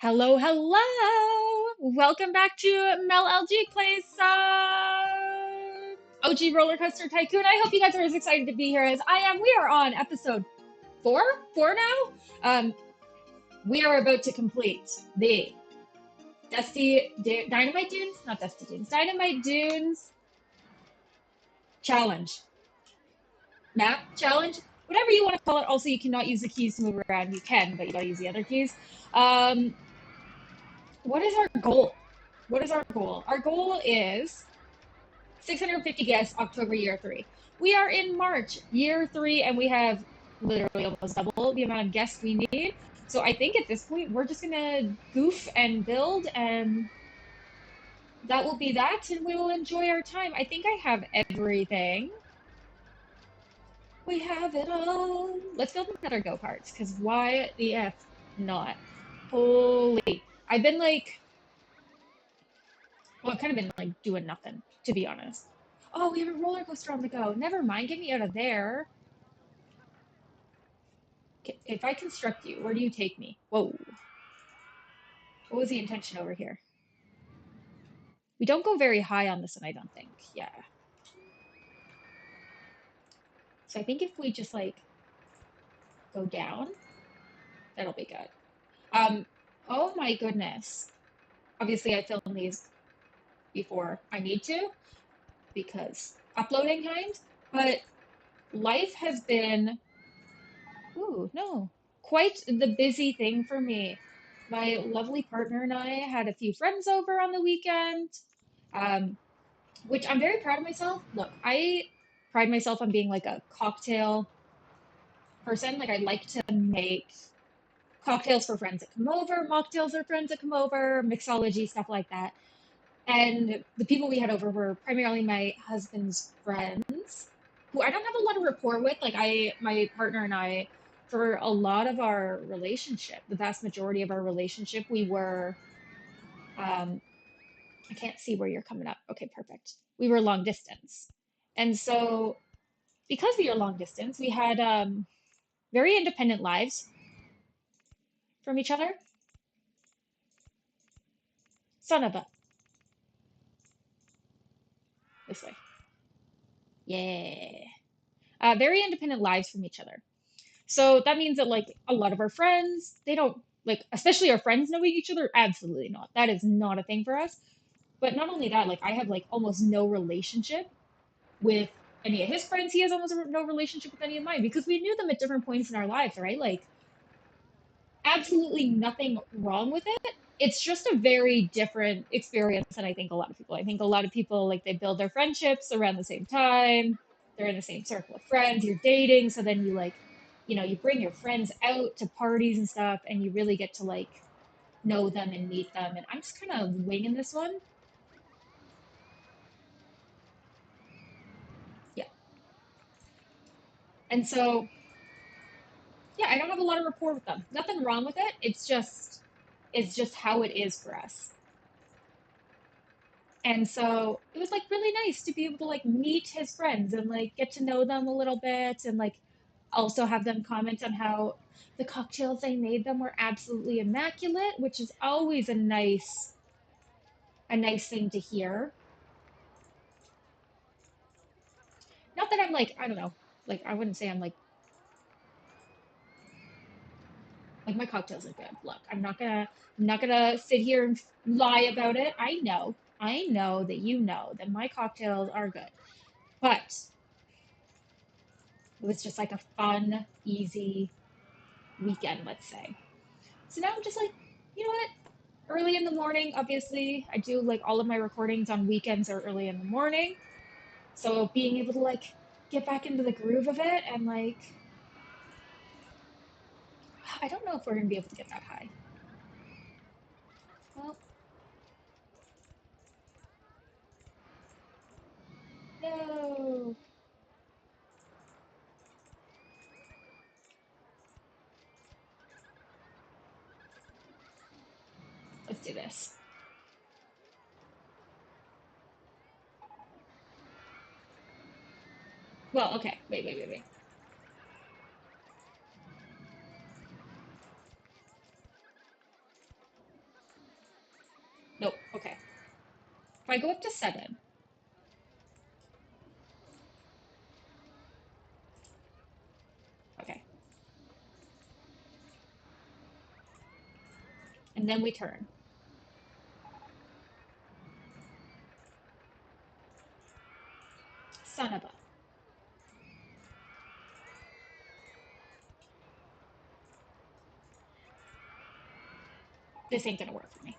Hello, hello! Welcome back to Mel LG Plays OG Roller Coaster Tycoon. I hope you guys are as excited to be here as I am. We are on episode four, four now. We are about to complete the Dynamite Dunes, not Dusty Dunes, Dynamite Dunes challenge, map challenge, whatever you want to call it. Also, you cannot use the keys to move around. You can, but you gotta use the other keys. Um, what is our goal? What is our goal? Our goal is 650 guests, October year three. We are in March, year three, and we have literally almost double the amount of guests we need. So I think at this point, we're just gonna goof and build, and that will be that, and we will enjoy our time. I think I have everything. We have it all. Let's build another go-karts, because why the F not? Holy. I've been like, well, I've kind of been like doing nothing, to be honest. Oh, we have a roller coaster on the go. Never mind, get me out of there. If I construct you, where do you take me? Whoa. What was the intention over here? We don't go very high on this one, I don't think. Yeah. So I think if we just like go down, that'll be good. Um, oh my goodness. Obviously I filmed these before I need to because uploading times, but life has been, ooh, no, quite the busy thing for me. My lovely partner and I had a few friends over on the weekend. Um, which I'm very proud of myself. Look, I pride myself on being like a cocktail person. Like I like to make cocktails for friends that come over, mocktails for friends that come over, mixology, stuff like that. And the people we had over were primarily my husband's friends, who I don't have a lot of rapport with. My partner and I, for a lot of our relationship, the vast majority of our relationship, we were, um, I can't see where you're coming up. Okay, perfect. We were long distance. And so because we were long distance, we had very independent lives from each other. Son of a, this way. Yeah. Very independent lives from each other. So that means that like a lot of our friends, they don't like, especially our friends knowing each other. Absolutely not. That is not a thing for us. But not only that, like I have like almost no relationship with any of his friends. He has almost no relationship with any of mine because we knew them at different points in our lives, right? Like absolutely nothing wrong with it. It's just a very different experience than I think a lot of people. I think a lot of people like they build their friendships around the same time. They're in the same circle of friends. You're dating, so then you like, you bring your friends out to parties and stuff, and you really get to like know them and meet them. And I'm just kind of winging this one. Yeah. And so, yeah, I don't have a lot of rapport with them. Nothing wrong with it. It's just how it is for us. And so it was like really nice to be able to like meet his friends and like get to know them a little bit and like also have them comment on how the cocktails I made them were absolutely immaculate, which is always a nice thing to hear. Not that I'm like, I don't know, like I wouldn't say I'm like my cocktails are good. Look, I'm not gonna sit here and lie about it. I know that you know that my cocktails are good. But it was just like a fun, easy weekend, let's say. So now I'm just like, you know what? Early in the morning, obviously, I do like all of my recordings on weekends or early in the morning. So being able to like get back into the groove of it and like, I don't know if we're gonna be able to get that high. Well, no. Let's do this. Well, okay. Wait, wait, wait, wait. Nope. Okay. If I go up to 7, okay. And then we turn. Son of a. This ain't gonna work for me.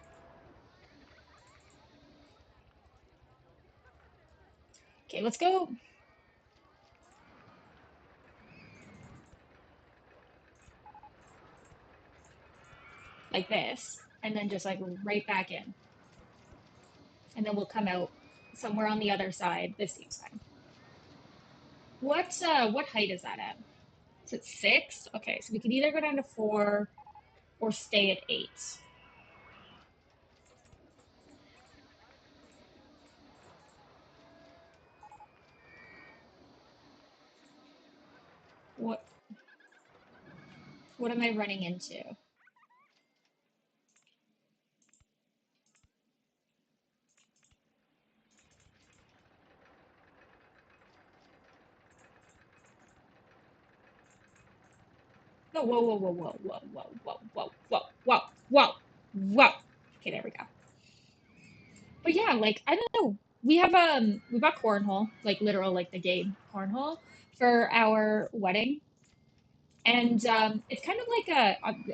Okay, let's go like this, and then just like right back in. And then we'll come out somewhere on the other side. This seems fine. What height is that at? Is it 6? Okay, so we could either go down to 4 or stay at 8. What what am I running into? No, whoa, whoa, whoa, whoa, whoa, whoa, whoa, whoa, whoa, whoa, whoa, whoa. Okay, there we go. But yeah, like I don't know. We bought cornhole, like literal like the game cornhole for our wedding. And it's kind of like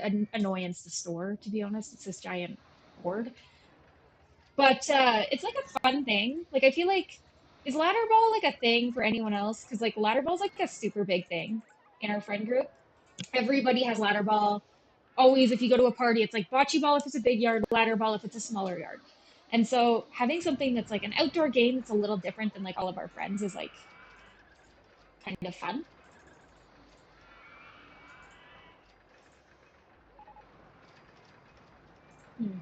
an annoyance to store, to be honest. It's this giant board. But it's like a fun thing. Like I feel like is ladder ball like a thing for anyone else? Because like ladder ball's like a super big thing in our friend group. Everybody has ladder ball. Always, if you go to a party, it's like bocce ball if it's a big yard, ladder ball if it's a smaller yard. And so having something that's like an outdoor game that's a little different than like all of our friends is like kind of fun. Hmm.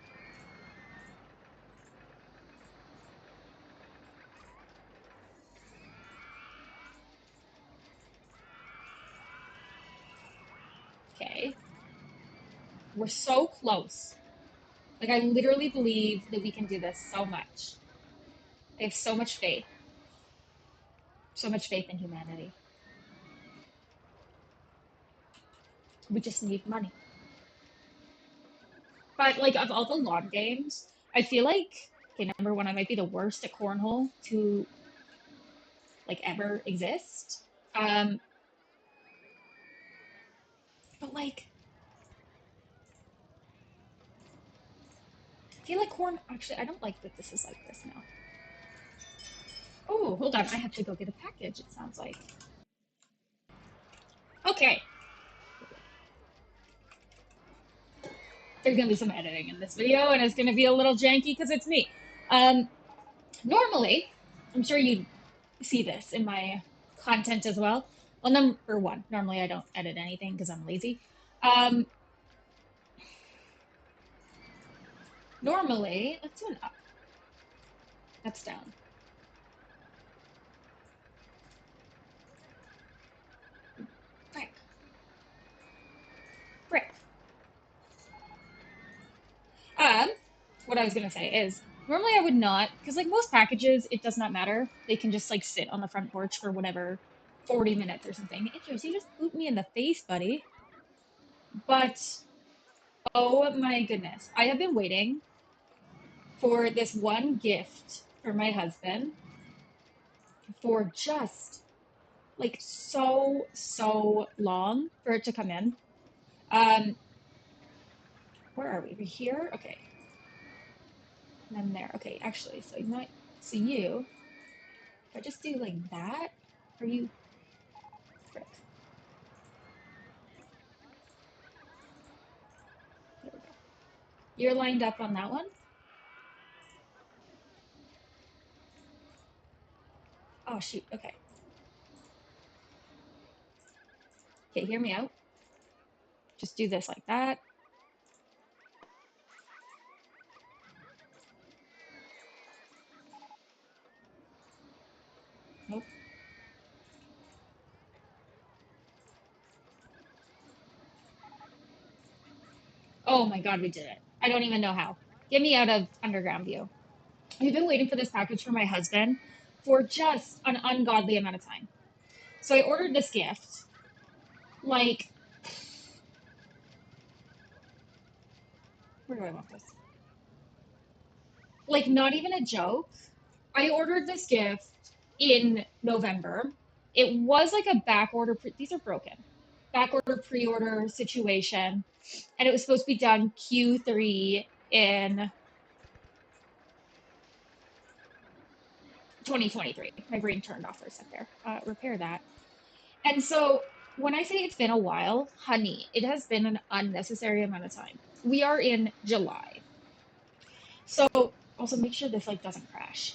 Okay, we're so close. Like I literally believe that we can do this so much. I have so much faith in humanity. We just need money. But like of all the lawn games, I feel like okay, number one, I might be the worst at cornhole to like ever exist. Um, but like I feel like corn. Actually, I don't like that this is like this now. Oh, hold on. I have to go get a package. It sounds like. Okay, there's gonna be some editing in this video, and it's gonna be a little janky because it's me. Um, normally, I'm sure you see this in my content as well. Well, number one, normally I don't edit anything because I'm lazy. Um, normally, let's do an up. That's down. Frick, frick. Um, what I was gonna say is normally I would not, because like most packages, it does not matter. They can just like sit on the front porch for whatever 40 minutes or something. Idris, you just boot me in the face, buddy. But oh my goodness, I have been waiting for this one gift for my husband for just like so long for it to come in. Um, where are we? We're here? Okay. And then there. Okay, actually, so you might so you if I just do like that, are you frick? There we go. You're lined up on that one? Oh shoot, okay. Okay, hear me out. Just do this like that. Nope. Oh my god, we did it. I don't even know how. Get me out of underground view. I've been waiting for this package for my husband for just an ungodly amount of time. So I ordered this gift. Like, where do I want this? Like, not even a joke. I ordered this gift in November. It was like a back order. These are broken. Back order pre order situation. And it was supposed to be done Q3 in 2023. My brain turned off for a sec there. Repair that. And so when I say it's been a while, honey, it has been an unnecessary amount of time. We are in July. So also make sure this like doesn't crash.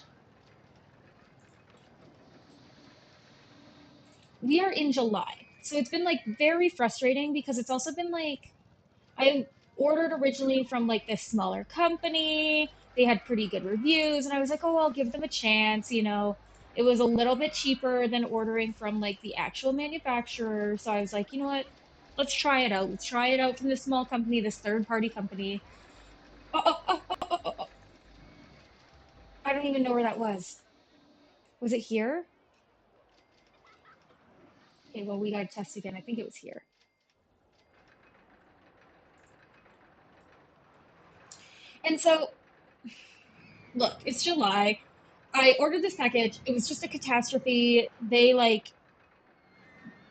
We are in July. So it's been like very frustrating because it's also been like I ordered originally from like this smaller company. They had pretty good reviews, and I was like, oh, I'll give them a chance. It was a little bit cheaper than ordering from like the actual manufacturer. So I was like, you know what? Let's try it out. Let's try it out from this small company, this third party company. Oh, oh, oh, oh, oh, oh, oh. I don't even know where that was. Was it here? Okay, well, we got to test again. I think it was here. And so, look, it's July. I ordered this package. It was just a catastrophe. They like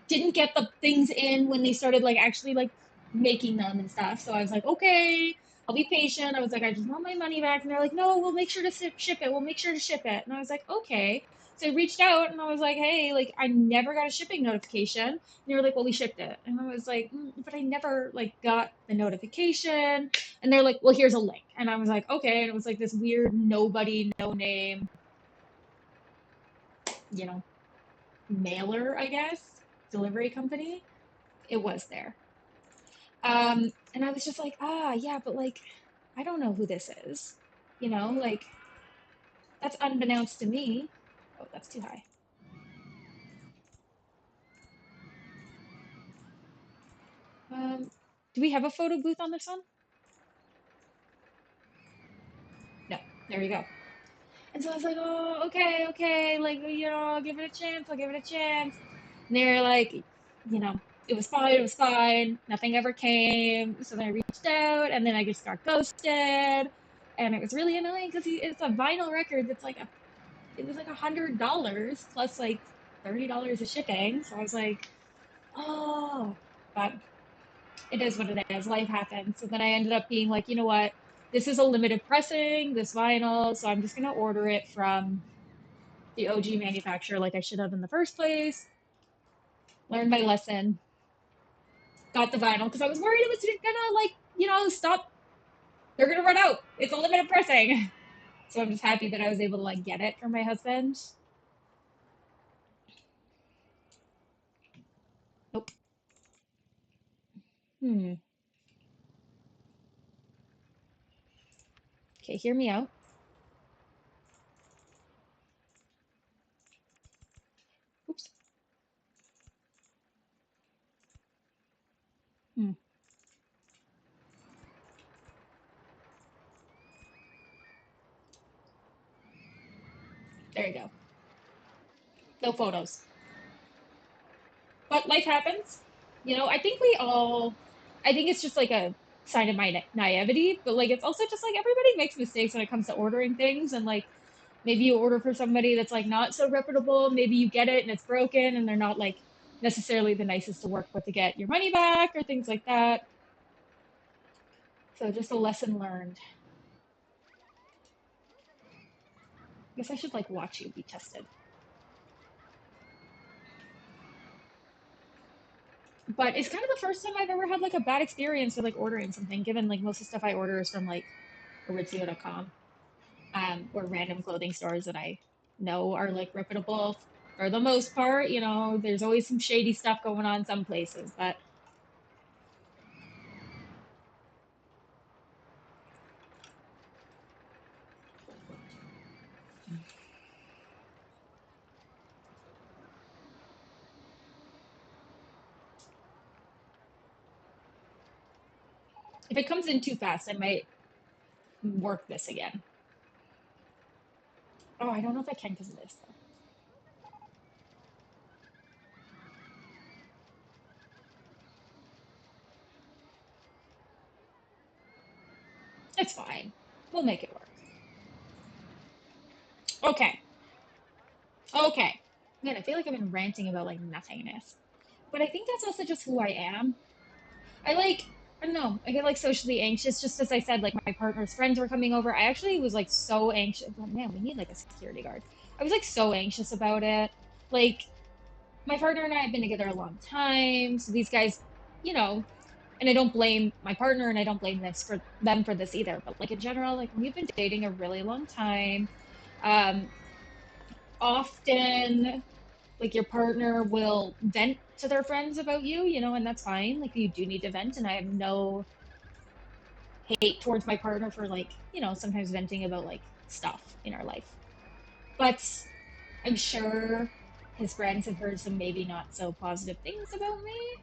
didn't get the things in when they started like actually like making them and stuff. So I was like, okay, I'll be patient. I was like, I just want my money back. And they're like, no, we'll make sure to ship it. We'll make sure to ship it. And I was like, okay. So I reached out and I was like, hey, like I never got a shipping notification. And they were like, well, we shipped it. And I was like, but I never like got the notification. And they're like, well, here's a link. And I was like, okay. And it was like this weird nobody, no name, you know, mailer, I guess, delivery company. It was there. And I was just like, yeah, but like, I don't know who this is. Like, that's unbeknownst to me. Oh, that's too high. Do we have a photo booth on this one? No. There we go. And so I was like, oh, okay, okay, like, I'll give it a chance, I'll give it a chance. And they're like, it was fine, it was fine. Nothing ever came. So then I reached out, and then I just got ghosted. And it was really annoying because it's a vinyl record that's like it was like $100 plus like $30 of shipping. So I was like, oh, but it is what it is. Life happens. So then I ended up being like, you know what? This is a limited pressing, this vinyl. So I'm just going to order it from the OG manufacturer like I should have in the first place. Learned my lesson. Got the vinyl because I was worried it was going to like, stop. They're going to run out. It's a limited pressing. So I'm just happy that I was able to like get it for my husband. Nope. Hmm. Okay, hear me out. Oops. Hmm. There you go. No photos. But life happens. I think it's just like a sign of my naivety, but like it's also just like everybody makes mistakes when it comes to ordering things. And like maybe you order for somebody that's like not so reputable. Maybe you get it and it's broken and they're not like necessarily the nicest to work with to get your money back or things like that. So just a lesson learned. I guess I should like watch you be tested. But it's kind of the first time I've ever had like a bad experience with like ordering something, given like most of the stuff I order is from like Aritzia.com, or random clothing stores that I know are like reputable for the most part. There's always some shady stuff going on some places, but if it comes in too fast, I might work this again. Oh, I don't know if I can because of this though. It's fine. We'll make it work. Okay. Okay. Man, I feel like I've been ranting about like nothingness. But I think that's also just who I am. I like, I don't know, I get like socially anxious, just as I said, like my partner's friends were coming over. I actually was like so anxious. Oh, man, we need like a security guard. I was like so anxious about it. Like, my partner and I have been together a long time. So these guys, you know, and I don't blame my partner and I don't blame this for them for this either. But like in general, like when you've been dating a really long time, um, often like your partner will vent to their friends about you, and that's fine. Like you do need to vent, and I have no hate towards my partner for like, sometimes venting about like stuff in our life. But I'm sure his friends have heard some maybe not so positive things about me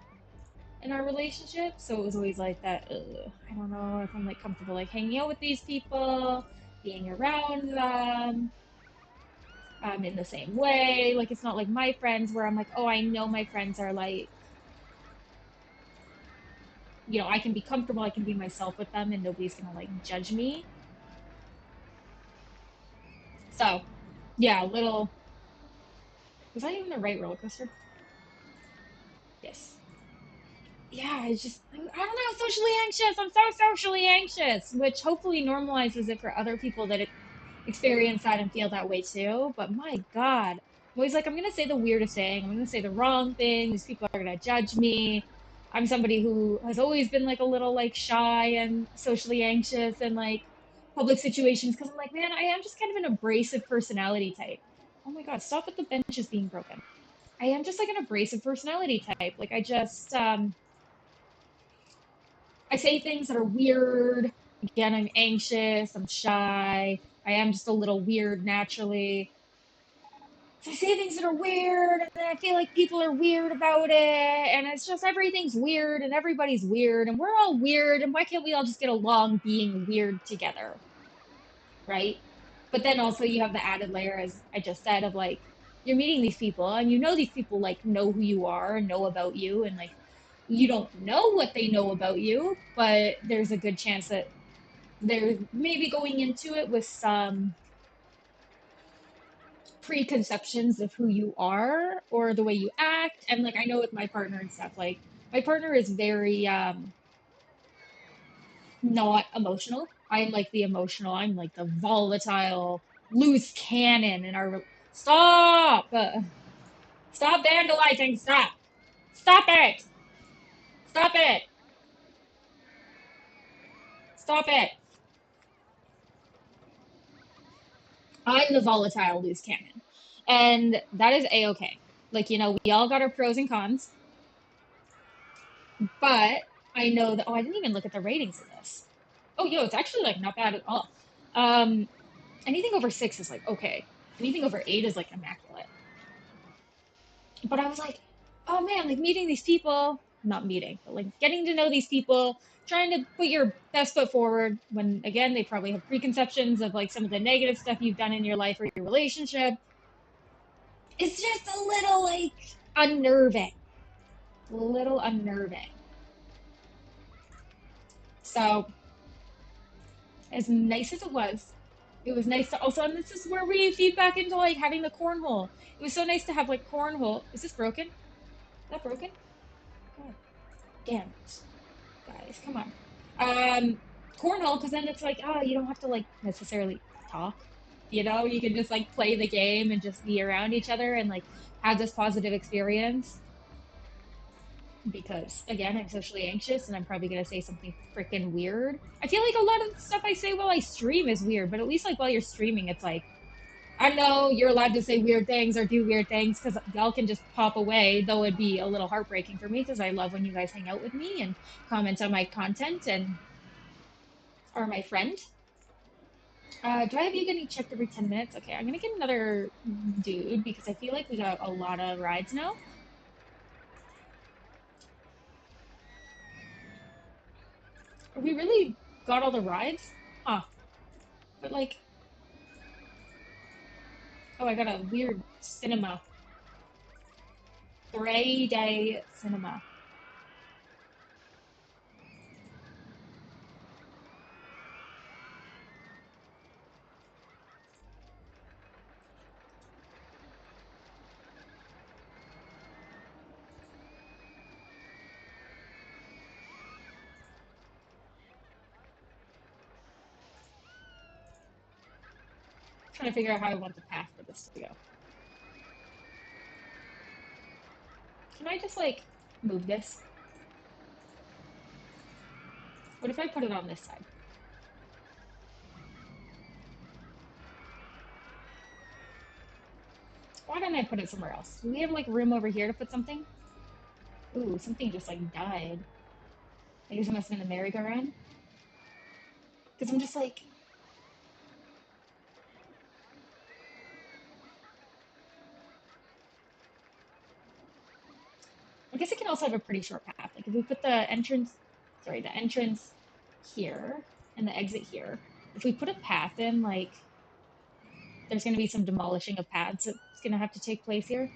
in our relationship. So it was always like that, I don't know if I'm like comfortable like hanging out with these people, being around them, in the same way. Like it's not like my friends where I'm like, oh, I know my friends are like, I can be comfortable, I can be myself with them and nobody's gonna like judge me. So yeah, a little, was that even the right roller coaster? Yes. Yeah, I don't know, socially anxious. I'm so socially anxious, which hopefully normalizes it for other people that experience that and feel that way too. But my God, I'm always like, I'm gonna say the weirdest thing. I'm gonna say the wrong thing. These people are gonna judge me. I'm somebody who has always been like a little like shy and socially anxious and like public situations because I'm like, man, I am just kind of an abrasive personality type. Oh my God, stop with the benches being broken. I am just like an abrasive personality type. Like I say things that are weird. Again, I'm anxious, I'm shy, I am just a little weird naturally. So I say things that are weird, and then I feel like people are weird about it, and it's just everything's weird, and everybody's weird, and we're all weird, and why can't we all just get along being weird together, right? But then also you have the added layer, as I just said, of like you're meeting these people, and these people like know who you are and know about you, and like you don't know what they know about you, but there's a good chance that they're maybe going into it with some preconceptions of who you are or the way you act. And like I know with my partner and stuff, like my partner is very not emotional. I'm like the emotional, I'm like the volatile, loose cannon in our stop. Stop vandalizing, stop. Stop it. Stop it. Stop it. I'm the volatile loose cannon. And that is a-okay. Like, we all got our pros and cons, but I know that, oh, I didn't even look at the ratings of this. Oh, yo, it's actually like not bad at all. Um, Anything over 6 is like okay. Anything over 8 is like immaculate. But I was like, oh man, like meeting these people, not meeting, but like getting to know these people, trying to put your best foot forward when again they probably have preconceptions of like some of the negative stuff you've done in your life or your relationship. It's just a little like unnerving. A little unnerving. So as nice as it was nice to also, and this is where we feed back into like having the cornhole. It was so nice to have like cornhole. Is this broken? Is that broken? God damn it, guys, come on. Cornhole, because then it's like, oh, you don't have to like necessarily talk. You can just like play the game and just be around each other and like have this positive experience. Because again, I'm socially anxious and I'm probably gonna say something freaking weird. I feel like a lot of the stuff I say while I stream is weird, but at least like while you're streaming, it's like I know you're allowed to say weird things or do weird things because y'all can just pop away, though it'd be a little heartbreaking for me because I love when you guys hang out with me and comment on my content and are my friend. Do I have you getting checked every 10 minutes? Okay, I'm gonna get another dude because I feel like we got a lot of rides now. We really got all the rides? Huh. But like, oh, I got a weird cinema. 3-day cinema. Trying to figure out how I want the path for this to go. Can I just like move this? What if I put it on this side? Why don't I put it somewhere else? Do we have like room over here to put something? Ooh, something just like died. I guess it must have been the merry-go-round. Because I'm just like, I guess it can also have a pretty short path. Like if we put the entrance, sorry, the entrance here and the exit here. If we put a path in, like there's going to be some demolishing of paths that's going to have to take place here.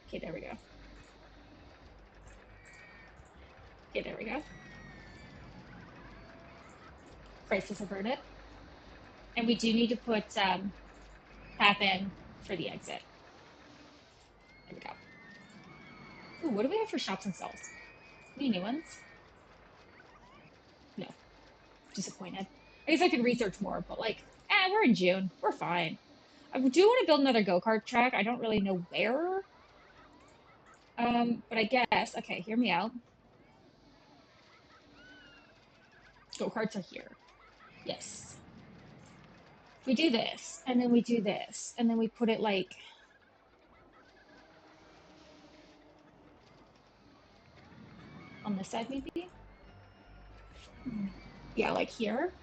Okay, there we go. Okay, there we go. Crisis averted. And we do need to put path in for the exit. There we go. Ooh, what do we have for shops and stalls? Any new ones? No. Disappointed. I guess I could research more, but like, we're in June. We're fine. I do want to build another go-kart track. I don't really know where. But I guess, okay, hear me out. Go-karts are here. Yes. We do this, and then we do this, and then we put it like on this side, maybe? Yeah, like here.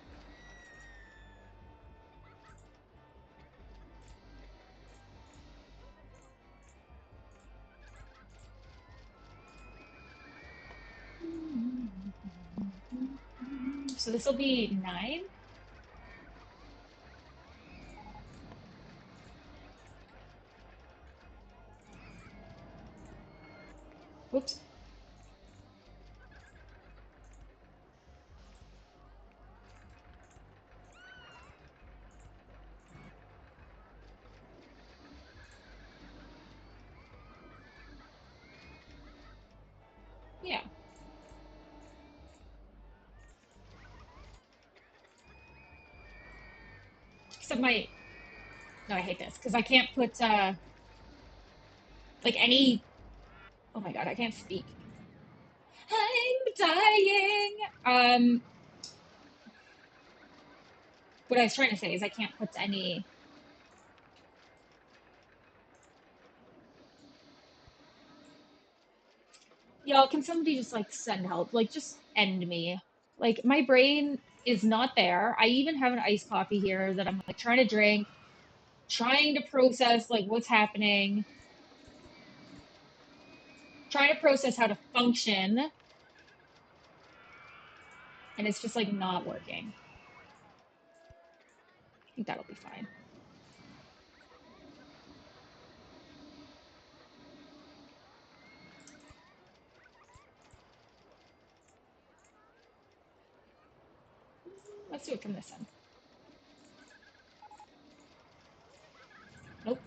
So this will be 9. Whoops. Yeah. Except my, no, I hate this because I can't put like any. Oh my god, I can't speak. I'm dying. What I was trying to say is I can't put any. Y'all, can somebody just like send help? Like, just end me. Like, my brain is not there. I even have an iced coffee here that I'm like trying to drink, trying to process like what's happening, trying to process how to function, and it's just like not working. I think that'll be fine. Let's do it from this end. Nope.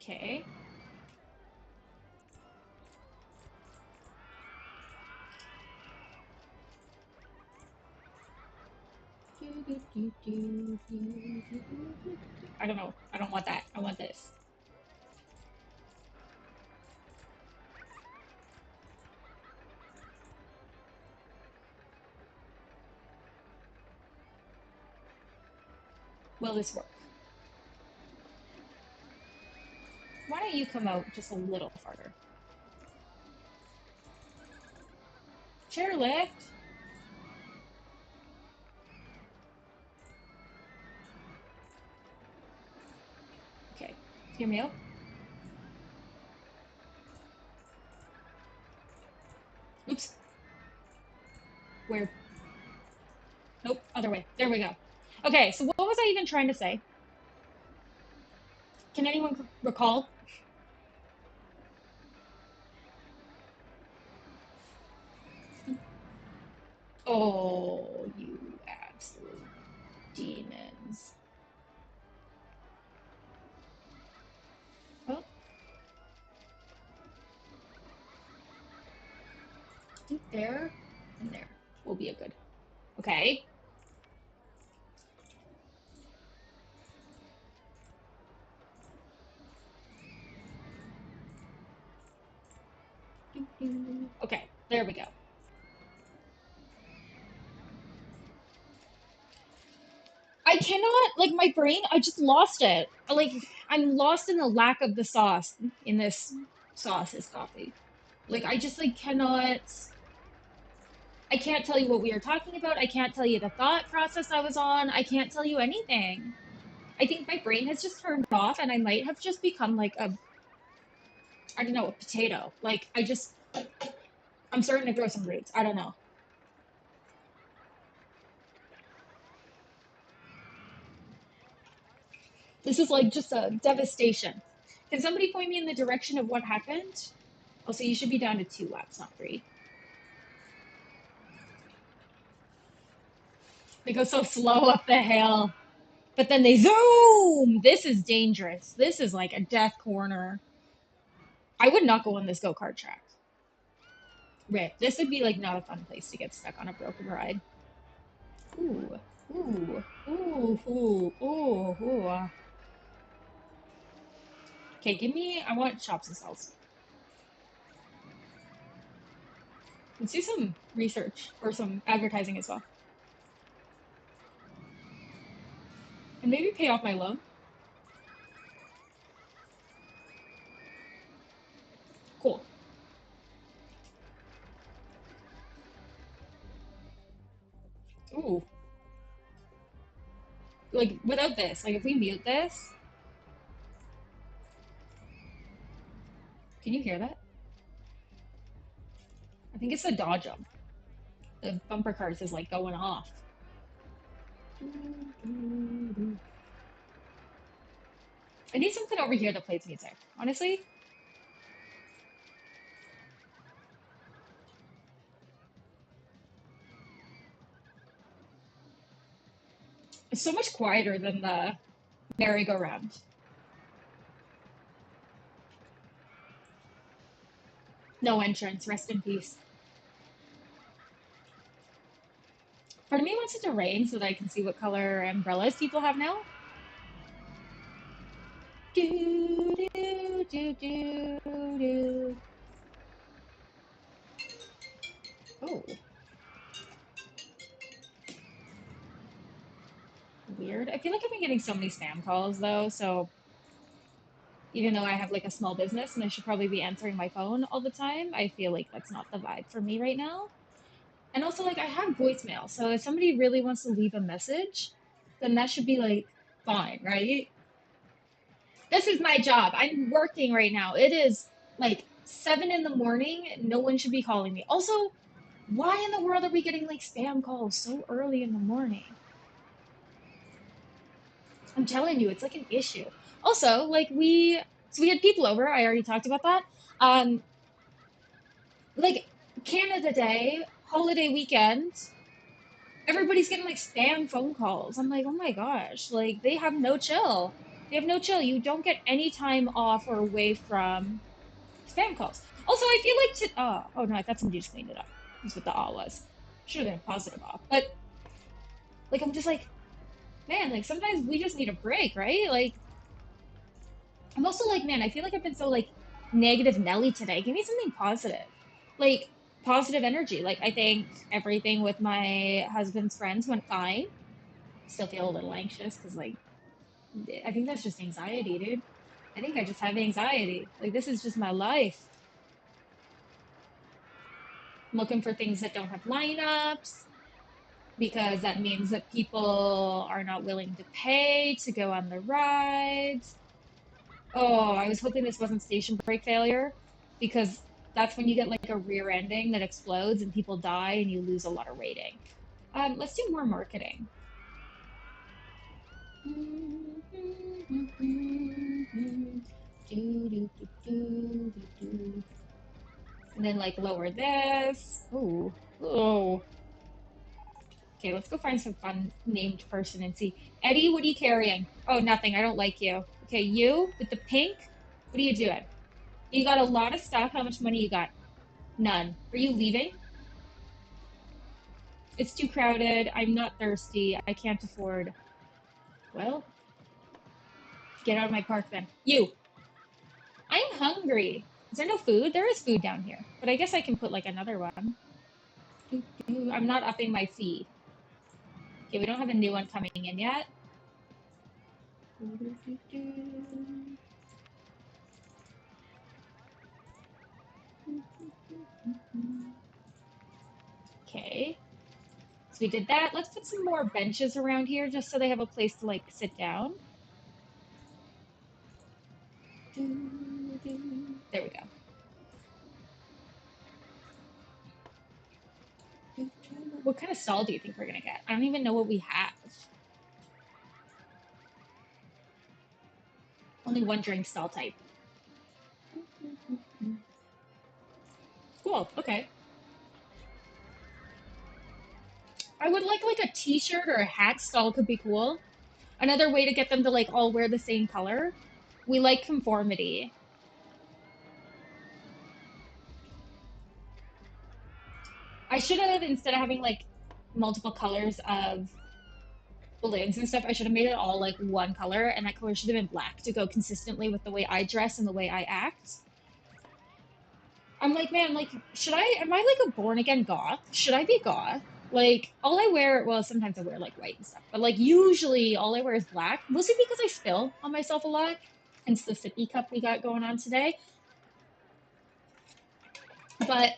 Okay. I don't know. I don't want that. I want this. Will this work? Why don't you come out just a little farther? Chairlift. Okay, hear me out. Oops. Where? Nope, other way. There we go. Okay, so what was I even trying to say? Can anyone recall? Oh, you absolute demons. Oh, I think there and there will be a good. Okay. Okay, there we go. I cannot, like, my brain, I just lost it. Like, I'm lost in the lack of the sauce in this sauce is coffee. Like, I just, like, cannot, I can't tell you what we were talking about. I can't tell you the thought process I was on. I can't tell you anything. I think my brain has just turned off and I might have just become like a, I don't know, a potato. Like, I'm starting to grow some roots. I don't know. This is like just a devastation. Can somebody point me in the direction of what happened? Also, you should be down to 2 laps, not 3. They go so slow up the hill, but then they zoom. This is dangerous. This is like a death corner. I would not go on this go-kart track. Rip. This would be like not a fun place to get stuck on a broken ride. Ooh, ooh, ooh, ooh, ooh, ooh. Okay, give me, I want shops and stalls. Let's do some research or some advertising as well. And maybe pay off my loan. Cool. Ooh, like without this, like if we mute this, can you hear that? I think it's the dodge jump. The bumper cars is like going off. I need something over here that plays music. Honestly, it's so much quieter than the merry-go-round. No entrance. Rest in peace. Part of me wants it to rain so that I can see what color umbrellas people have now. Do, do, do, do, do. Oh, weird. I feel like I've been getting so many spam calls though, so even though I have like a small business and I should probably be answering my phone all the time, I feel like that's not the vibe for me right now. And also, like, I have voicemail, so if somebody really wants to leave a message, then that should be like fine, right? This is my job. I'm working right now. It is like 7 in the morning. No one should be calling me. Also, why in the world are we getting like spam calls so early in the morning? I'm telling you, it's like an issue. Also, like so we had people over. I already talked about that. Um, like Canada Day, holiday weekend, everybody's getting like spam phone calls. I'm like, oh my gosh, like they have no chill. They have no chill. You don't get any time off or away from spam calls. Also, I feel like oh no, I thought somebody just cleaned it up. That's what the ah was. Should have been a positive off. But like I'm just like, man, like sometimes we just need a break, right? Like I'm also like, man, I feel like I've been so like negative Nelly today. Give me something positive. Like positive energy. Like I think everything with my husband's friends went fine. Still feel a little anxious because like I think that's just anxiety, dude. I think I just have anxiety. Like, this is just my life. I'm looking for things that don't have lineups because that means that people are not willing to pay to go on the rides. Oh, I was hoping this wasn't station brake failure because that's when you get like a rear ending that explodes and people die and you lose a lot of rating. Let's do more marketing. And then like lower this. Ooh. Oh. Okay, let's go find some fun named person and see. Eddie, what are you carrying? Oh, nothing. I don't like you. Okay, you with the pink. What are you doing? You got a lot of stuff. How much money you got? None. Are you leaving? It's too crowded. I'm not thirsty. I can't afford. Well, get out of my park then. You. I'm hungry. Is there no food? There is food down here, but I guess I can put like another one. I'm not upping my fee. Okay, we don't have a new one coming in yet. Okay, so we did that. Let's put some more benches around here just so they have a place to like sit down. There we go. What kind of stall do you think we're gonna get? I don't even know what we have. Only one drink stall type. Cool. Okay. I would like a t-shirt or a hat stall could be cool. Another way to get them to like all wear the same color. We like conformity. I should have, instead of having like multiple colors of balloons and stuff, I should have made it all like one color, and that color should have been black to go consistently with the way I dress and the way I act. I'm like, man, like, am I like a born again goth? Should I be goth? Like, all I wear, well, sometimes I wear like white and stuff, but like, usually all I wear is black, mostly because I spill on myself a lot, hence the sippy cup we got going on today. But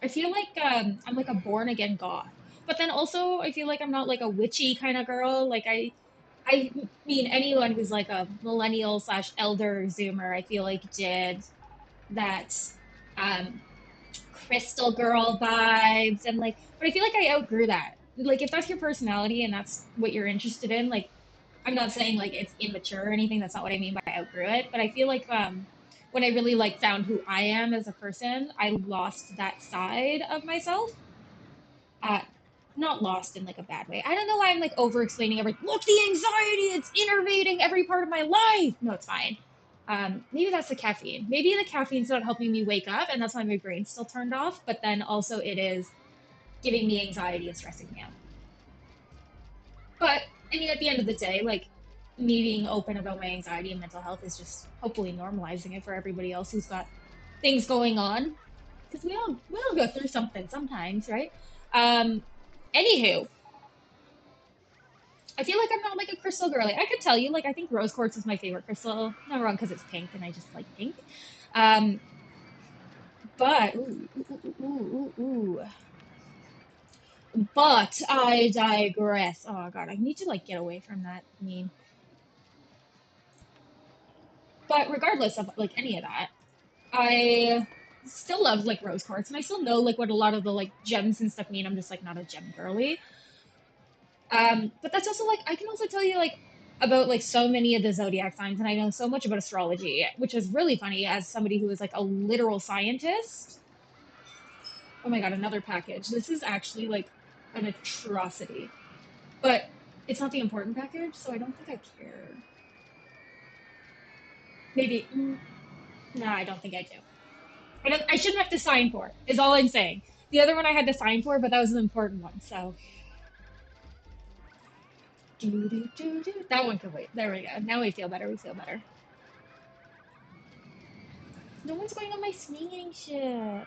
I feel like I'm like a born again goth. But then also, I feel like I'm not like a witchy kind of girl. I mean, anyone who's like a millennial slash elder Zoomer, I feel like did that um, crystal girl vibes and like, but I feel like I outgrew that. Like, if that's your personality and that's what you're interested in, like, I'm not saying like it's immature or anything. That's not what I mean by outgrew it. But I feel like when I really like found who I am as a person, I lost that side of myself. Uh, not lost in like a bad way. I don't know why I'm like over explaining every look the anxiety, it's innervating every part of my life. No, it's fine. Maybe that's the caffeine. Maybe the caffeine's not helping me wake up and that's why my brain's still turned off, but then also it is giving me anxiety and stressing me out. But I mean at the end of the day, like me being open about my anxiety and mental health is just hopefully normalizing it for everybody else who's got things going on. Because we all go through something sometimes, right? Um, Anywho, I feel like I'm not like a crystal girly. I could tell you, like, I think rose quartz is my favorite crystal. Not wrong because it's pink and I just like pink. Um, but but I digress. Oh god, I need to like get away from that meme. But regardless of like any of that, I still love like rose quartz, and I still know like what a lot of the like gems and stuff mean. I'm just like not a gem girly. But that's also like I can also tell you like about like so many of the zodiac signs, and I know so much about astrology, which is really funny as somebody who is like a literal scientist. Oh my god, another package. This is actually like an atrocity. But it's not the important package, so I don't think I care. Maybe. No, I don't think I do. I shouldn't have to sign for it, is all I'm saying. The other one I had to sign for, but that was an important one, so. That one could wait. There we go. Now we feel better. We feel better. No one's going on my swinging ship.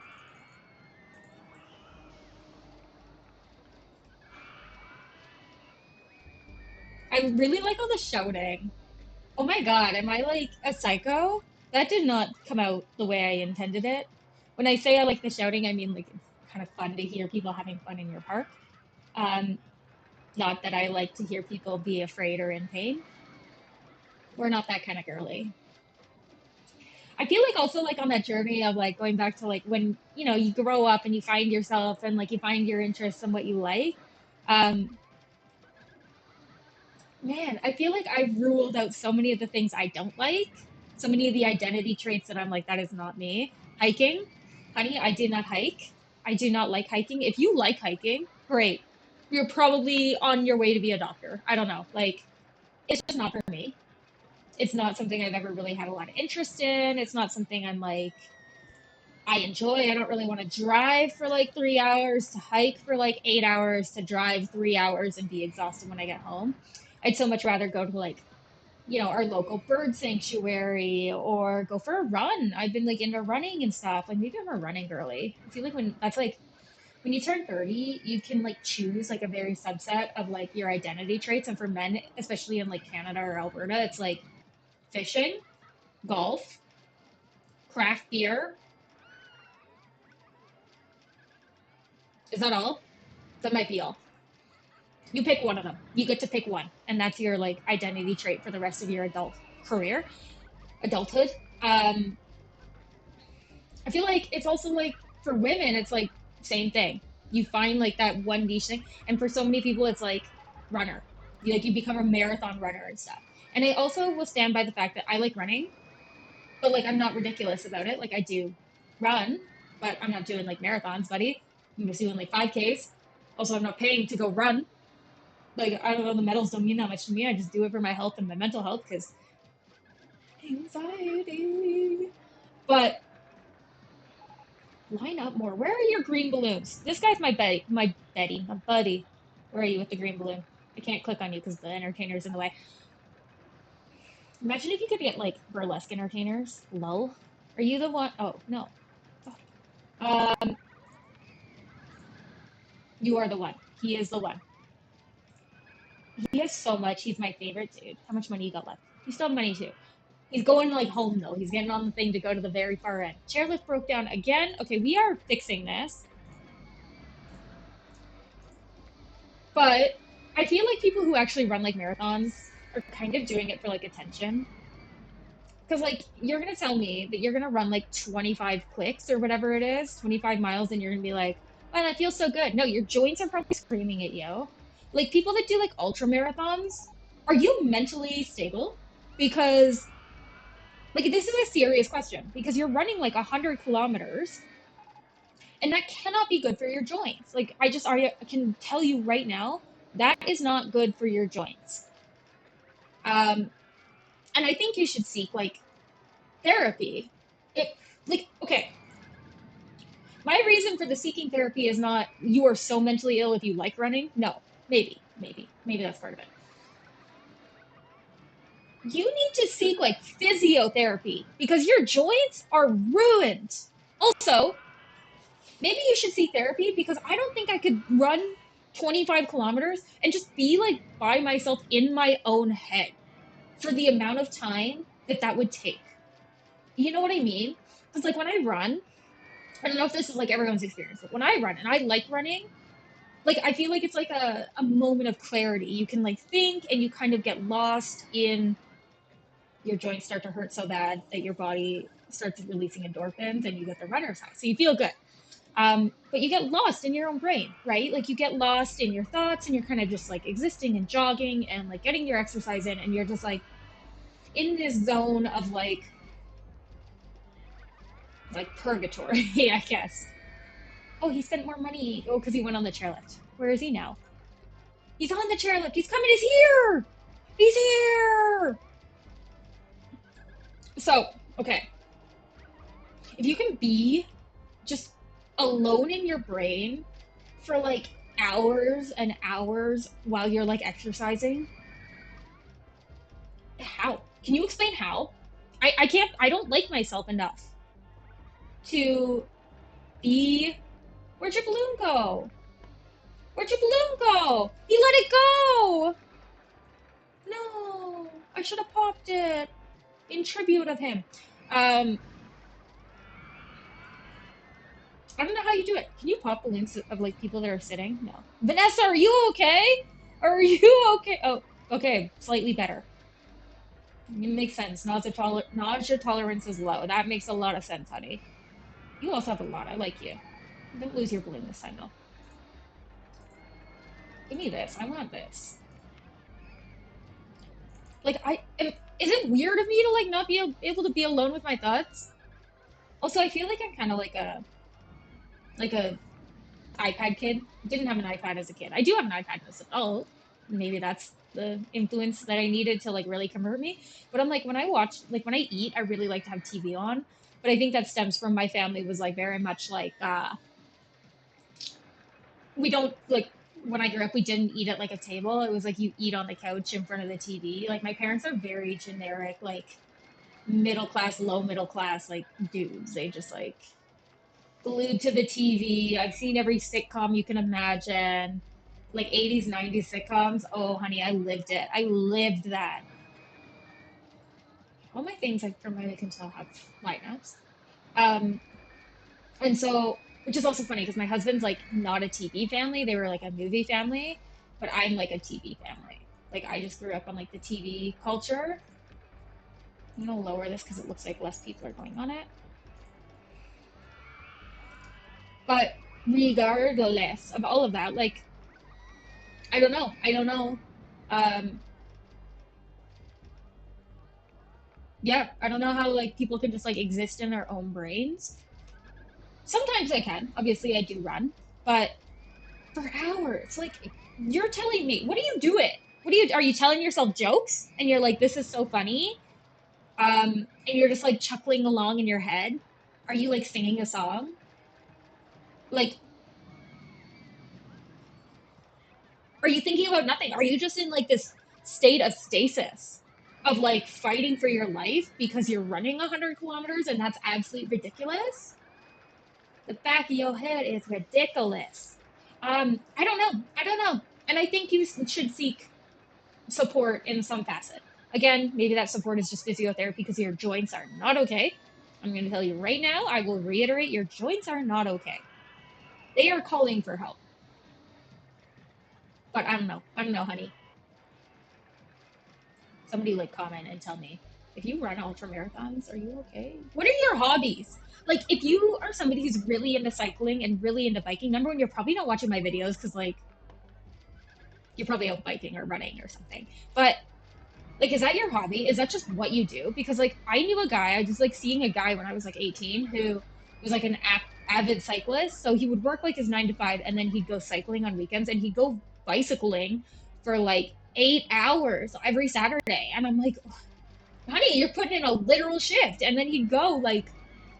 I really like all the shouting. Oh my God, am I like a psycho? That did not come out the way I intended it. When I say I like the shouting, I mean like it's kind of fun to hear people having fun in your park. Um, Not that I like to hear people be afraid or in pain. We're not that kind of girly. I feel like also like on that journey of like going back to like when you grow up and you find yourself and like you find your interests and what you like. Um, Man, I feel like I've ruled out so many of the things I don't like, so many of the identity traits that I'm like, that is not me. Hiking, honey, I did not hike. I do not like hiking. If you like hiking, great. You're probably on your way to be a doctor. I don't know. Like, it's just not for me. It's not something I've ever really had a lot of interest in. It's not something I'm like, I enjoy. I don't really want to drive for like 3 hours, to hike for like 8 hours, to drive 3 hours and be exhausted when I get home. I'd so much rather go to like our local bird sanctuary or go for a run. I've been like into running and stuff. Like maybe I'm a running girly. I feel like when you turn 30, you can like choose like a very subset of like your identity traits. And for men, especially in like Canada or Alberta, it's like fishing, golf, craft beer. Is that all? That might be all. You pick one of them. You get to pick one. And that's your like identity trait for the rest of your adulthood. Um, I feel like it's also like for women, it's like same thing. You find like that one niche thing, and for so many people, it's like runner. You become a marathon runner and stuff. And I also will stand by the fact that I like running, but like I'm not ridiculous about it. Like I do run, but I'm not doing like marathons, buddy. I'm just doing like 5Ks. Also, I'm not paying to go run. Like I don't know, the medals don't mean that much to me. I just do it for my health and my mental health because anxiety. But line up more. Where are your green balloons? This guy's my buddy. Where are you with the green balloon? I can't click on you because the entertainer's in the way. Imagine if you could get like burlesque entertainers. Lol. Are you the one? Oh, no. Um, you are the one. He is the one. He has so much. He's my favorite dude. How much money you got left? You still have money too. He's going like home though. He's getting on the thing to go to the very far end. Chairlift broke down again. Okay, we are fixing this. But I feel like people who actually run like marathons are kind of doing it for like attention. Because like you're gonna tell me that you're gonna run like 25 clicks or whatever it is, 25 miles, and you're gonna be like, "Oh, that feels so good." No, your joints are probably screaming at you. Like people that do like ultra marathons, are you mentally stable? Because like this is a serious question because you're running like 100 kilometers, and that cannot be good for your joints. Like I can tell you right now, that is not good for your joints. Um, and I think you should seek like therapy. It like okay, my reason for the seeking therapy is not you are so mentally ill if you like running. No, maybe that's part of it. You need to seek like physiotherapy because your joints are ruined. Also, maybe you should seek therapy because I don't think I could run 25 kilometers and just be like by myself in my own head for the amount of time that that would take. You know what I mean? Because like when I run, I don't know if this is like everyone's experience, but when I run and I like running, like I feel like it's like a moment of clarity. You can like think and you kind of get lost in your joints start to hurt so bad that your body starts releasing endorphins and you get the runner's high. So you feel good. But you get lost in your own brain, right? Like you get lost in your thoughts and you're kind of just like existing and jogging and like getting your exercise in and you're just like in this zone of like purgatory, I guess. Oh, he spent more money. Oh, because he went on the chairlift. Where is he now? He's on the chairlift. He's coming. He's here. He's here. So, okay. If you can be just alone in your brain for like hours and hours while you're like exercising, how? Can you explain how? I can't, I don't like myself enough to be. Where'd your balloon go? Where'd your balloon go? He let it go. No. I should have popped it in tribute of him. Um, I don't know how you do it. Can you pop balloons of like people that are sitting? No. Vanessa, are you okay? Are you okay? Oh, okay, slightly better. It makes sense. Nausea tolerance is low. That makes a lot of sense, honey. You also have a lot. I like you. Don't lose your balloon this time, though. Give me this. I want this. Like, is it weird of me to like not be able to be alone with my thoughts? Also, I feel like I'm kind of like a iPad kid. Didn't have an iPad as a kid. I do have an iPad as an adult. Maybe that's the influence that I needed to like really convert me. But I'm like when I watch, like when I eat, I really like to have TV on. But I think that stems from my family was like very much like we don't like when I grew up, we didn't eat at like a table. It was like you eat on the couch in front of the TV. Like my parents are very generic, like middle class, low middle class, like dudes. They just like glued to the TV. I've seen every sitcom you can imagine, like 80s, 90s sitcoms. Oh, honey, I lived it. I lived that. All my things, I from what I can tell, have lineups. Um, and so, which is also funny because my husband's like not a TV family. They were like a movie family, but I'm like a TV family. Like I just grew up on like the TV culture. I'm gonna lower this because it looks like less people are going on it. But regardless of all of that, like I don't know. I don't know. Um, yeah, I don't know how like people can just like exist in their own brains. Sometimes I can. Obviously, I do run, but for hours, like you're telling me, what do you do it? What do you are you telling yourself jokes and you're like, this is so funny? And you're just like chuckling along in your head. Are you like singing a song? Like, are you thinking about nothing? Are you just in like this state of stasis of like fighting for your life because you're running 100 kilometers and that's absolutely ridiculous? The back of your head is ridiculous. I don't know. I don't know. And I think you should seek support in some facet. Again, maybe that support is just physiotherapy because your joints are not okay. I'm going to tell you right now, I will reiterate your joints are not okay. They are calling for help. But I don't know. I don't know, honey. Somebody like comment and tell me if you run ultra marathons, are you okay? What are your hobbies? Like, if you are somebody who's really into cycling and really into biking, number one, you're probably not watching my videos because like you're probably out biking or running or something. But like, is that your hobby? Is that just what you do? Because like, I knew a guy. I was like seeing a guy when I was like 18 who was like an avid cyclist. So he would work like his 9 to 5, and then he'd go cycling on weekends, and he'd go bicycling for like 8 hours every Saturday. And I'm like, honey, you're putting in a literal shift. And then he'd go like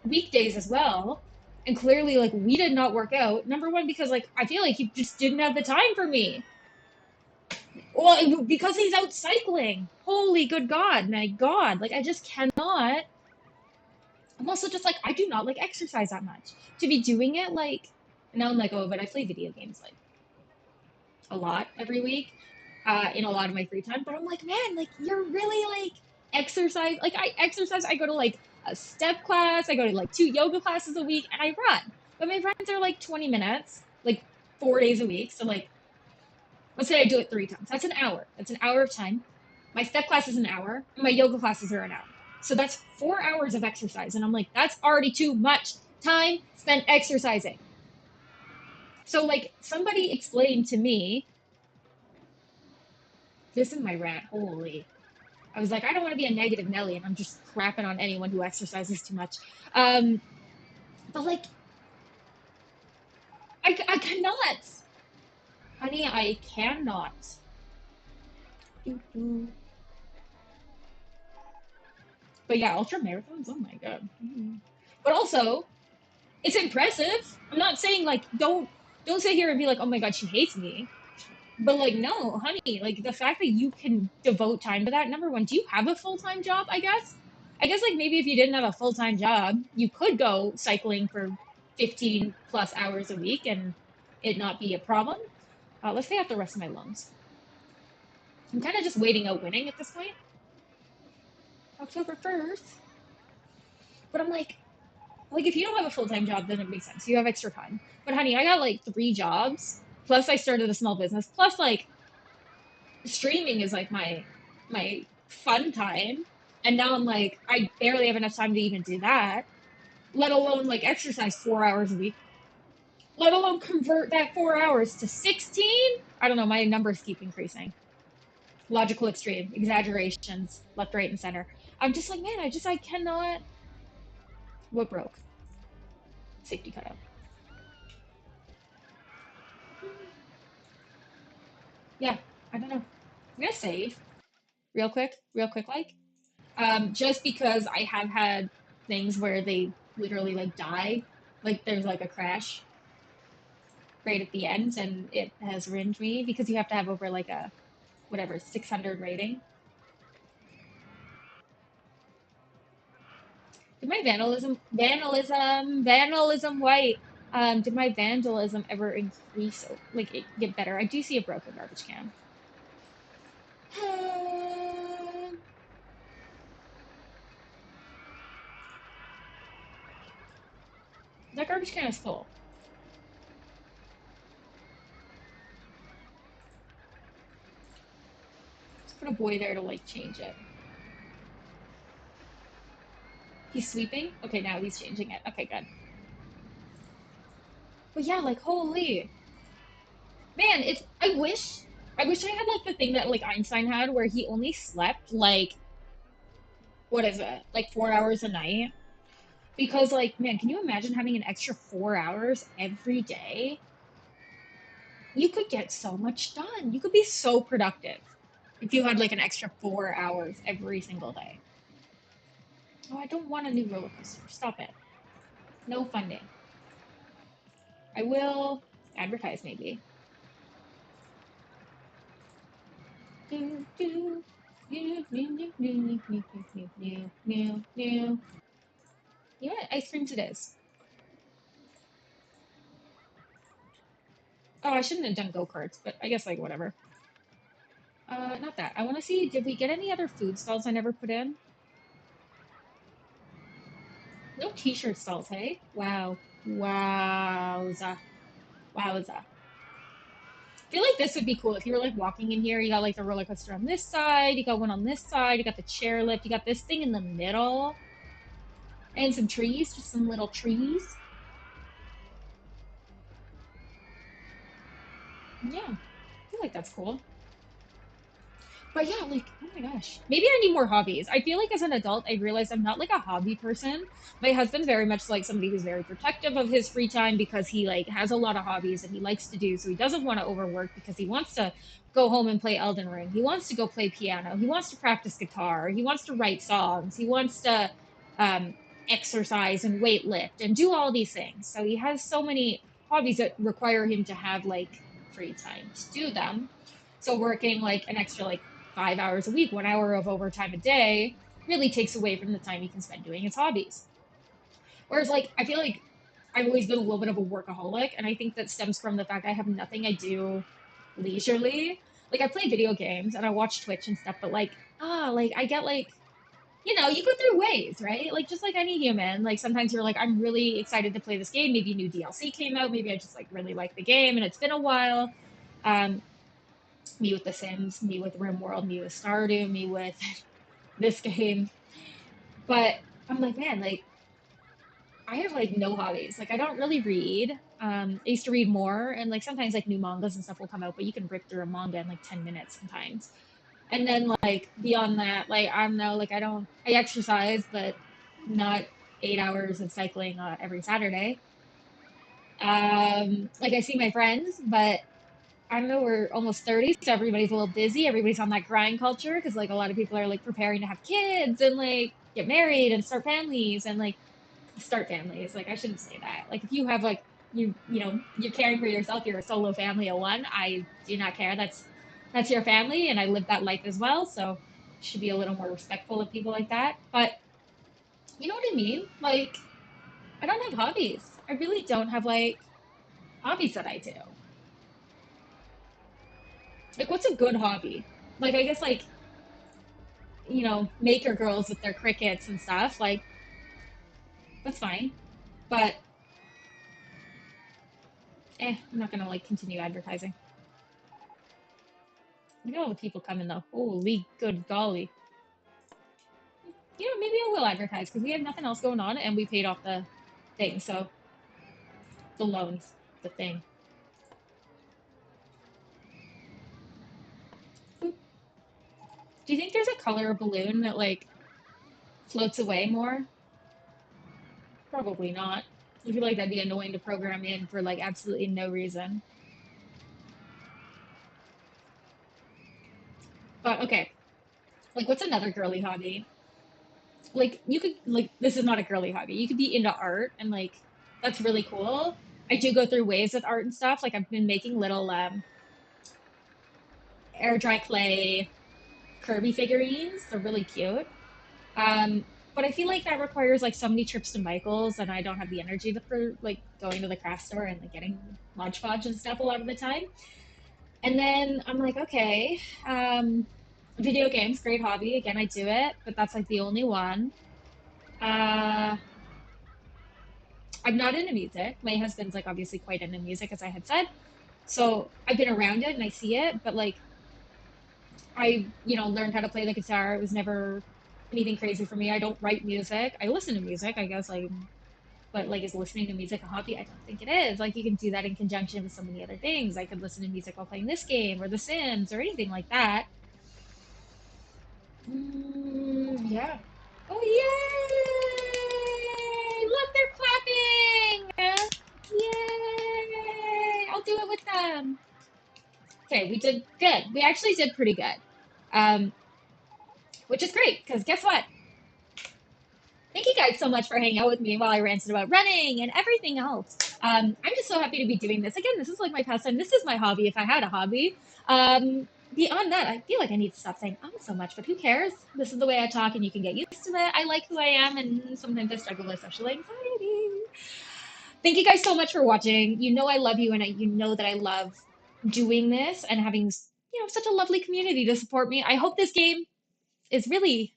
weekdays as well. And clearly, like, we did not work out. Number one, because like I feel like he just didn't have the time for me. Well, because he's out cycling. Holy good God, my God. Like, I just cannot. I'm also just like, I do not like exercise that much. To be doing it, like, now I'm like, oh, but I play video games like a lot every week, in a lot of my free time. But I'm like, man, like, you're really like exercise. Like, I exercise, I go to like a step class, I go to like 2 yoga classes a week, and I run. But my runs are like 20 minutes, like 4 days a week. So, like, let's say I do it 3 times. That's an hour. That's an hour of time. My step class is an hour, and my yoga classes are an hour. So that's 4 hours of exercise. And I'm like, that's already too much time spent exercising. So, like, somebody explained to me, this is my rant, holy. I was like, I don't want to be a negative Nelly, and I'm just crapping on anyone who exercises too much. Um, but, like, I cannot. Honey, I cannot. But yeah, ultra marathons, oh my God. But also, it's impressive. I'm not saying like don't sit here and be like, oh my God, she hates me. But like, no, honey, like the fact that you can devote time to that. Number one, do you have a full-time job? I guess. I guess like maybe if you didn't have a full-time job, you could go cycling for 15 plus hours a week and it not be a problem. Let's pay off the rest of my loans. I'm kind of just waiting out winning at this point. October 1st. But I'm like if you don't have a full-time job, then it makes sense. You have extra time. But honey, I got like three jobs. Plus I started a small business. Plus like streaming is like my fun time. And now I'm like, I barely have enough time to even do that, let alone like exercise 4 hours a week, let alone convert that 4 hours to 16. I don't know, my numbers keep increasing. Logical extreme, exaggerations, left, right, and center. I'm just like, man, I cannot. What broke? Safety cutout. Yeah, I don't know. I'm gonna save real quick, like, just because I have had things where they literally like die, like there's like a crash right at the end, and it has ruined me because you have to have over like a whatever 600 rating. Did my vandalism white? Did my vandalism ever increase, like it get better? I do see a broken garbage can. That garbage can is full. Let's put a boy there to like change it. He's sweeping? Okay, now he's changing it. Okay, good. But yeah, like holy man, it's I wish I had like the thing that like Einstein had where he only slept like what is it? Like 4 hours a night. Because like, man, can you imagine having an extra 4 hours every day? You could get so much done. You could be so productive if you had like an extra 4 hours every single day. Oh, I don't want a new roller coaster. Stop it. No funding. I will advertise maybe. Do, do, new, new, new, new, new, new, new, new, new, new. You know what? Ice creams it is. Oh, I shouldn't have done go-karts, but I guess like whatever. Not that. I want to see, did we get any other food stalls I never put in? No t-shirt stalls, hey? Wow. Wowza. Wowza. I feel like this would be cool if you were like walking in here. You got like the roller coaster on this side, you got one on this side, you got the chairlift, you got this thing in the middle, and some trees, just some little trees. Yeah, I feel like that's cool. But yeah, like, oh my gosh. Maybe I need more hobbies. I feel like as an adult, I realized I'm not like a hobby person. My husband's very much like somebody who's very protective of his free time because he like has a lot of hobbies that he likes to do. So he doesn't want to overwork because he wants to go home and play Elden Ring. He wants to go play piano. He wants to practice guitar. He wants to write songs. He wants to um, exercise and weight lift and do all these things. So he has so many hobbies that require him to have like free time to do them. So working like an extra like 5 hours a week, 1 hour of overtime a day, really takes away from the time he can spend doing his hobbies. Whereas, like, I feel like I've always been a little bit of a workaholic, and I think that stems from the fact I have nothing I do leisurely. Like, I play video games and I watch Twitch and stuff, but like, like, I get like, you go through waves, right? Like, just like any human, like, sometimes you're like, I'm really excited to play this game. Maybe new DLC came out. Maybe I just like really like the game and it's been a while. Um, me with The Sims, me with RimWorld, me with Stardew, me with this game. But I'm like, man, like I have like no hobbies. Like I don't really read. I used to read more, and like sometimes like new mangas and stuff will come out, but you can rip through a manga in like 10 minutes sometimes. And then like beyond that, like I'm no like I don't I exercise, but not 8 hours of cycling every Saturday. Like I see my friends, but I don't know, we're almost 30, so everybody's a little busy. Everybody's on that grind culture because like a lot of people are like preparing to have kids and like get married and start families. Like I shouldn't say that. Like if you have like you're caring for yourself, you're a solo family of one. I do not care. That's your family and I live that life as well. So should be a little more respectful of people like that. But you know what I mean? Like I don't have hobbies. I really don't have like hobbies that I do. Like what's a good hobby? Like I guess like maker girls with their crickets and stuff. Like, that's fine. But I'm not gonna like continue advertising. Look at all the people coming though. Holy good golly. Maybe I will advertise because we had nothing else going on and we paid off the thing. So the loans, the thing. Boop. Do you think there's a color balloon that like floats away more? Probably not. I feel like that'd be annoying to program in for like absolutely no reason. But okay, like what's another girly hobby? Like you could like this is not a girly hobby. You could be into art and like that's really cool. I do go through waves with art and stuff. Like I've been making little air dry clay Kirby figurines. They're really cute. Um, but I feel like that requires like so many trips to Michael's, and I don't have the energy for like going to the craft store and like getting Mod Podge and stuff a lot of the time. And then I'm like, okay, um, video games, great hobby. Again, I do it, but that's like the only one. Uh, I'm not into music. My husband's like obviously quite into music, as I had said. So I've been around it and I see it, but like I learned how to play the guitar. It was never anything crazy for me. I don't write music. I listen to music, I guess but like is listening to music a hobby? I don't think it is. Like you can do that in conjunction with so many other things. I could listen to music while playing this game or The Sims or anything like that. Yeah. Oh, yay! Look, they're clapping! Yay! I'll do it with them. Okay, we did good. We actually did pretty good. Um, which is great because guess what? Thank you guys so much for hanging out with me while I ranted about running and everything else. I'm just so happy to be doing this. Again, this is like my pastime. This is my hobby if I had a hobby. Beyond that, I feel like I need to stop saying so much, but who cares? This is the way I talk and you can get used to it. I like who I am and sometimes I struggle with social anxiety. Thank you guys so much for watching. You know I love you and you know that I love doing this and having such a lovely community to support me. I hope this game is really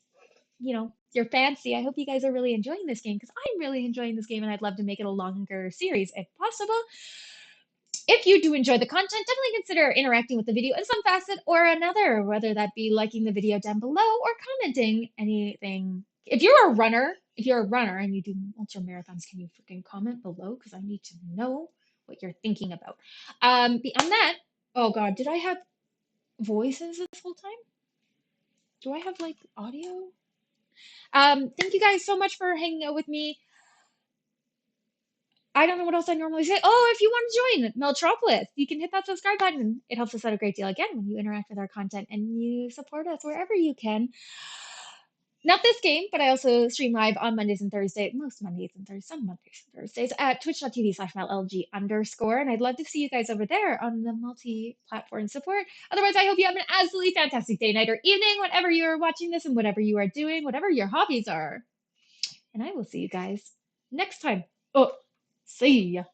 your fancy. I hope you guys are really enjoying this game because I'm really enjoying this game and I'd love to make it a longer series if possible. If you do enjoy the content, definitely consider interacting with the video in some facet or another, whether that be liking the video down below or commenting anything. If you're a runner and you do ultra marathons, can you freaking comment below? Because I need to know what you're thinking about. Beyond that, oh God, did I have voices this whole time? Do I have like audio? Thank you guys so much for hanging out with me. I don't know what else I normally say. Oh, if you want to join Meltropolis, you can hit that subscribe button. It helps us out a great deal again when you interact with our content and you support us wherever you can. Not this game, but I also stream live on Mondays and Thursdays, most Mondays and Thursdays, some Mondays and Thursdays at twitch.tv/MelLG_. And I'd love to see you guys over there on the multi-platform support. Otherwise, I hope you have an absolutely fantastic day, night, or evening, whatever you're watching this and whatever you are doing, whatever your hobbies are. And I will see you guys next time. Oh, see ya.